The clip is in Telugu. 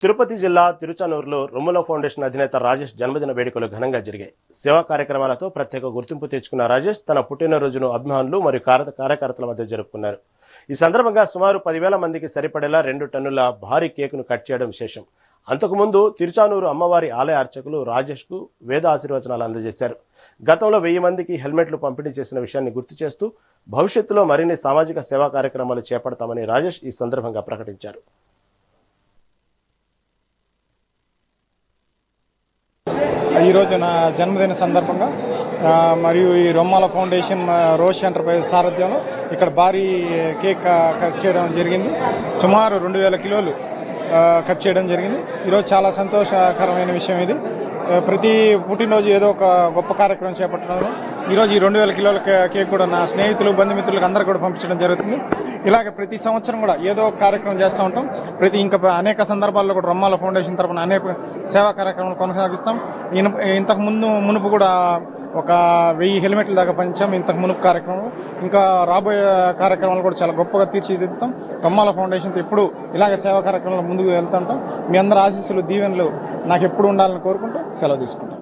తిరుపతి జిల్లా తిరుచానూరులో రొమ్ముల ఫౌండేషన్ అధినేత రాజేష్ జన్మదిన వేడుకలు ఘనంగా జరిగాయి. సేవా కార్యక్రమాలతో ప్రత్యేక గుర్తింపు తెచ్చుకున్న రాజేష్ తన పుట్టినరోజును అభిమానులు మరియు కార్యకర్తల మధ్య జరుపుకున్నారు. ఈ సందర్భంగా సుమారు 10,000 మందికి సరిపడేలా 2 టన్నుల భారీ కేకును కట్ చేయడం విశేషం. అంతకుముందు తిరుచానూరు అమ్మవారి ఆలయ అర్చకులు రాజేష్కు వేద ఆశీర్వచనాలు అందజేశారు. గతంలో 1000 మందికి హెల్మెట్లు పంపిణీ చేసిన విషయాన్ని గుర్తు చేస్తూ భవిష్యత్తులో మరిన్ని సామాజిక సేవా కార్యక్రమాలు చేపడతామని రాజేష్ ఈ సందర్భంగా ప్రకటించారు. ఈరోజు నా జన్మదిన సందర్భంగా మరియు ఈ రొమ్మాల ఫౌండేషన్ రోష్ ఎంటర్ప్రైజ్ సారథ్యంలో ఇక్కడ భారీ కేక్ కట్ చేయడం జరిగింది. సుమారు 2,000 కిలోలు కట్ చేయడం జరిగింది. ఈరోజు చాలా సంతోషకరమైన విషయం ఇది. ప్రతి పుట్టినరోజు ఏదో ఒక గొప్ప కార్యక్రమం చేపట్టడంలో ఈరోజు ఈ 2,000 కిలోల కేక్ కూడా నా స్నేహితులు బంధుమిత్రులకు అందరూ కూడా పంపించడం జరుగుతుంది. ఇలాగ ప్రతి సంవత్సరం కూడా ఏదో ఒక కార్యక్రమం చేస్తూ ఉంటాం. ఇంకా అనేక సందర్భాల్లో కూడా రొమ్మాల ఫౌండేషన్ తరఫున అనేక సేవా కార్యక్రమాలు కొనసాగిస్తాం. మునుపు కూడా ఒక 1000 హెల్మెట్ల దాకా పంచాం. మునుపు కార్యక్రమం ఇంకా రాబోయే కార్యక్రమాలు కూడా చాలా గొప్పగా తీర్చిదిద్దుతాం. రొమ్మాల ఫౌండేషన్తో ఎప్పుడు ఇలాగ సేవా కార్యక్రమాలు ముందుకు వెళ్తుంటాం. మీ అందరి ఆశీస్సులు దీవెనలు నాకు ఎప్పుడు ఉండాలని కోరుకుంటూ సెలవు తీసుకుంటాం.